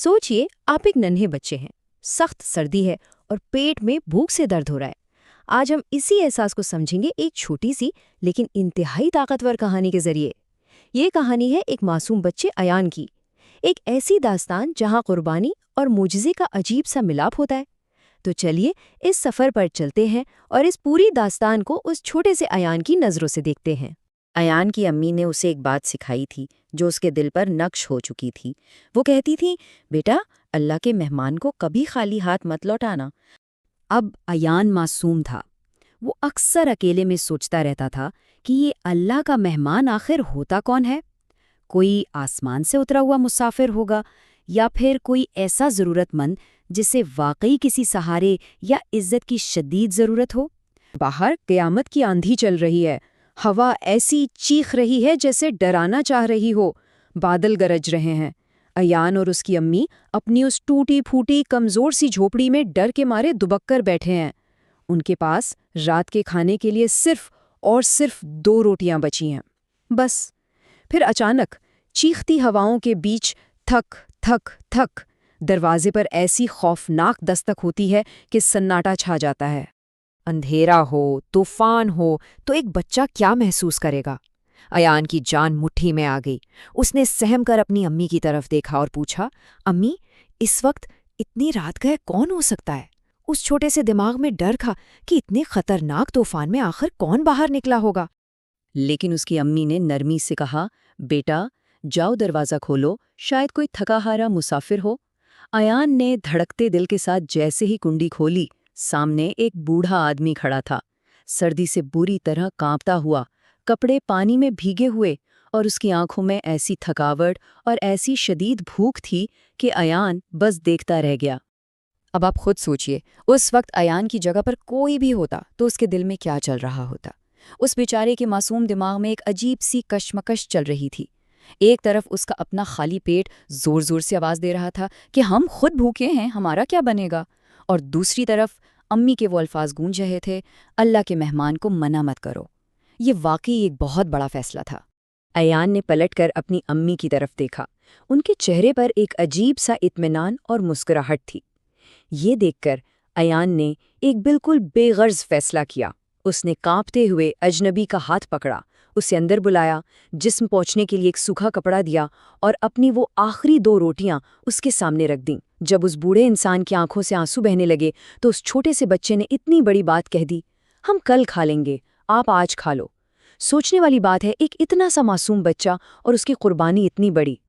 सोचिए आप एक नन्हे बच्चे हैं, सख्त सर्दी है और पेट में भूख से दर्द हो रहा है। आज हम इसी एहसास को समझेंगे एक छोटी सी लेकिन इंतहाई ताकतवर कहानी के जरिए। ये कहानी है एक मासूम बच्चे अयान की, एक ऐसी दास्तान जहां कुर्बानी और मुजज़े का अजीब सा मिलाप होता है। तो चलिए इस सफ़र पर चलते हैं और इस पूरी दास्तान को उस छोटे से अयान की नज़रों से देखते हैं। अयान की अम्मी ने उसे एक बात सिखाई थी जो उसके दिल पर नक्श हो चुकी थी। वो कहती थी, बेटा, अल्लाह के मेहमान को कभी खाली हाथ मत लौटाना। अब अयान मासूम था। वो अक्सर अकेले में सोचता रहता था कि ये अल्लाह का मेहमान आखिर होता कौन है। कोई आसमान से उतरा हुआ मुसाफिर होगा या फिर कोई ऐसा ज़रूरतमंद जिसे वाकई किसी सहारे या इज्जत की शदीद ज़रूरत हो। बाहर क़यामत की आंधी चल रही है, हवा ऐसी चीख रही है जैसे डराना चाह रही हो, बादल गरज रहे हैं। अयान और उसकी अम्मी अपनी उस टूटी फूटी कमज़ोर सी झोपड़ी में डर के मारे दुबक कर बैठे हैं। उनके पास रात के खाने के लिए सिर्फ और सिर्फ 2 रोटियां बची हैं, बस। फिर अचानक चीखती हवाओं के बीच थक थक थक दरवाजे पर ऐसी खौफनाक दस्तक होती है कि सन्नाटा छा जाता है। अंधेरा हो, तूफान हो तो एक बच्चा क्या महसूस करेगा? अयान की जान मुट्ठी में आ गई। उसने सहम कर अपनी अम्मी की तरफ देखा और पूछा, अम्मी, इस वक्त इतनी रात गए कौन हो सकता है? उस छोटे से दिमाग में डर था कि इतने खतरनाक तूफान में आखिर कौन बाहर निकला होगा। लेकिन उसकी अम्मी ने नरमी से कहा, बेटा, जाओ दरवाज़ा खोलो, शायद कोई थका हारा मुसाफिर हो। अयान ने धड़कते दिल के साथ जैसे ही कुंडी खोली, सामने एक बूढ़ा आदमी खड़ा था, सर्दी से बुरी तरह कांपता हुआ, कपड़े पानी में भीगे हुए, और उसकी आंखों में ऐसी थकावट और ऐसी शदीद भूख थी कि अयान बस देखता रह गया। अब आप खुद सोचिए, उस वक्त अयान की जगह पर कोई भी होता तो उसके दिल में क्या चल रहा होता। उस बेचारे के मासूम दिमाग में एक अजीब सी कशमकश चल रही थी। एक तरफ उसका अपना खाली पेट जोर जोर से आवाज़ दे रहा था कि हम खुद भूखे हैं, हमारा क्या बनेगा, और दूसरी तरफ अम्मी के वो अल्फाज गूंज रहे थे, अल्लाह के मेहमान को मना मत करो। ये वाकई एक बहुत बड़ा फैसला था। अयान ने पलटकर अपनी अम्मी की तरफ देखा। उनके चेहरे पर एक अजीब सा इत्मीनान और मुस्कुराहट थी। ये देखकर अयान ने एक बिल्कुल बेगर्ज फैसला किया। उसने कांपते हुए अजनबी का हाथ पकड़ा, उसे अंदर बुलाया, जिस्म पोंछने के लिए एक सूखा कपड़ा दिया और अपनी वो आखिरी 2 रोटियां उसके सामने रख दीं। जब उस बूढ़े इंसान की आंखों से आंसू बहने लगे तो उस छोटे से बच्चे ने इतनी बड़ी बात कह दी, हम कल खा लेंगे, आप आज खा लो। सोचने वाली बात है, एक इतना सा मासूम बच्चा और उसकी कुर्बानी इतनी बड़ी।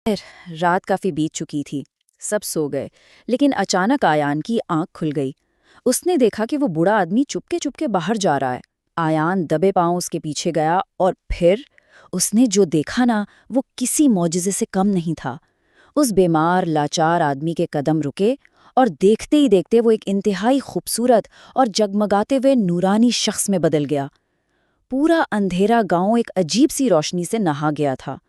रात काफ़ी बीत चुकी थी, सब सो गए, लेकिन अचानक अयान की आंख खुल गई। उसने देखा कि वो बूढ़ा आदमी चुपके चुपके बाहर जा रहा है। अयान दबे पांव उसके पीछे गया और फिर उसने जो देखा ना, वो किसी मौजिज़े से कम नहीं था। उस बीमार लाचार आदमी के कदम रुके और देखते ही देखते वो एक इंतहाई खूबसूरत और जगमगाते हुए नूरानी शख्स में बदल गया। पूरा अंधेरा गांव एक अजीब सी रोशनी से नहा गया था।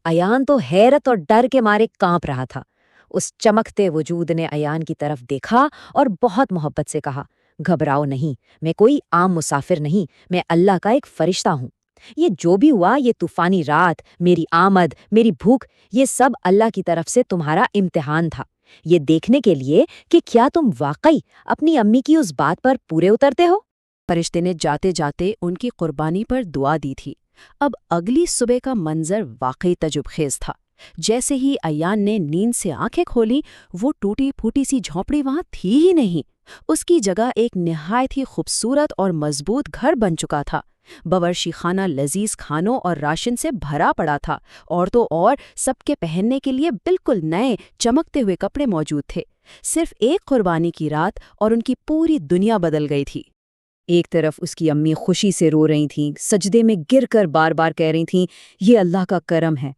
अयान तो हैरत और डर के मारे कांप रहा था। उस चमकते वजूद ने अयान की तरफ देखा और बहुत मोहब्बत से कहा, घबराओ नहीं, मैं कोई आम मुसाफिर नहीं, मैं अल्लाह का एक फरिश्ता हूँ। ये जो भी हुआ, ये तूफानी रात, मेरी आमद, मेरी भूख, ये सब अल्लाह की तरफ से तुम्हारा इम्तिहान था। ये देखने के लिए कि क्या तुम वाकई अपनी अम्मी की उस बात पर पूरे उतरते हो। फरिश्ते ने जाते जाते उनकी कुर्बानी पर दुआ दी थी। अब अगली सुबह का मंजर वाकई तजुबखेज था। जैसे ही अयान ने नींद से आंखें खोली, वो टूटी फूटी सी झोंपड़ी वहां थी ही नहीं। उसकी जगह एक निहायत ही खूबसूरत और मजबूत घर बन चुका था। बवर्शी खाना लजीज खानों और राशन से भरा पड़ा था, और तो और सबके पहनने के लिए बिल्कुल नए चमकते हुए कपड़े मौजूद थे। सिर्फ एक कुर्बानी की रात और उनकी पूरी दुनिया बदल गई थी। एक तरफ उसकी अम्मी खुशी से रो रही थीं, सजदे में गिरकर बार बार कह रही थीं, ये अल्लाह का करम है।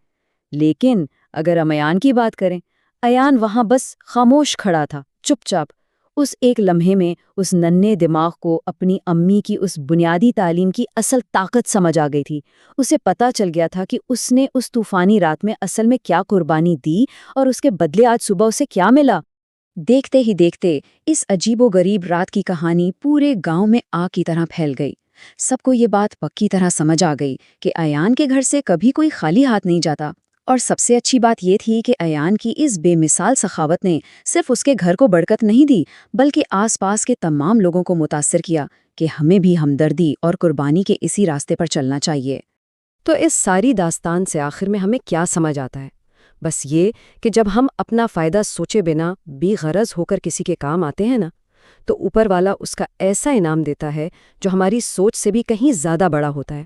लेकिन अगर हम अयान की बात करें, अयान वहां बस खामोश खड़ा था, चुपचाप। उस एक लम्हे में उस नन्हे दिमाग को अपनी अम्मी की उस बुनियादी तालीम की असल ताकत समझ आ गई थी। उसे पता चल गया था कि उसने उस तूफानी रात में असल में क्या कुर्बानी दी और उसके बदले आज सुबह उसे क्या मिला। देखते ही देखते इस अजीबोगरीब रात की कहानी पूरे गांव में आग की तरह फैल गई। सबको ये बात पक्की तरह समझ आ गई कि अयान के घर से कभी कोई खाली हाथ नहीं जाता। اور سب سے اچھی بات یہ تھی کہ ایان کی اس بے مثال سخاوت نے صرف اس کے گھر کو برکت نہیں دی بلکہ آس پاس کے تمام لوگوں کو متاثر کیا کہ ہمیں بھی ہمدردی اور قربانی کے اسی راستے پر چلنا چاہیے۔ تو اس ساری داستان سے آخر میں ہمیں کیا سمجھ آتا ہے؟ بس یہ کہ جب ہم اپنا فائدہ سوچے بنا بے غرض ہو کر کسی کے کام آتے ہیں نا، تو اوپر والا اس کا ایسا انعام دیتا ہے جو ہماری سوچ سے بھی کہیں زیادہ بڑا ہوتا ہے۔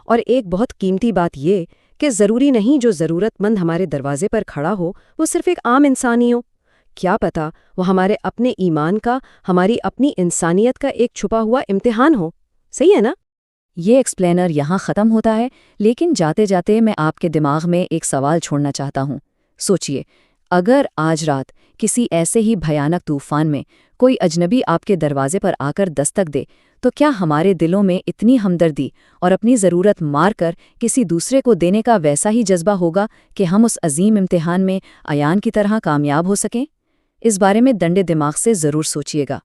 اور ایک بہت قیمتی بات یہ کہ ضروری نہیں جو ضرورت مند ہمارے دروازے پر کھڑا ہو وہ صرف ایک عام انسان ہی ہو، کیا پتہ وہ ہمارے اپنے ایمان کا، ہماری اپنی انسانیت کا ایک چھپا ہوا امتحان ہو۔ صحیح ہے نا؟ یہ ایکسپلینر یہاں ختم ہوتا ہے، لیکن جاتے جاتے میں آپ کے دماغ میں ایک سوال چھوڑنا چاہتا ہوں۔ سوچئے، اگر آج رات کسی ایسے ہی بھیانک طوفان میں کوئی اجنبی آپ کے دروازے پر آ کر دستک دے، تو کیا ہمارے دلوں میں اتنی ہمدردی اور اپنی ضرورت مار کر کسی دوسرے کو دینے کا ویسا ہی جذبہ ہوگا کہ ہم اس عظیم امتحان میں ایان کی طرح کامیاب ہو سکیں؟ اس بارے میں دنڈے دماغ سے ضرور سوچئے گا۔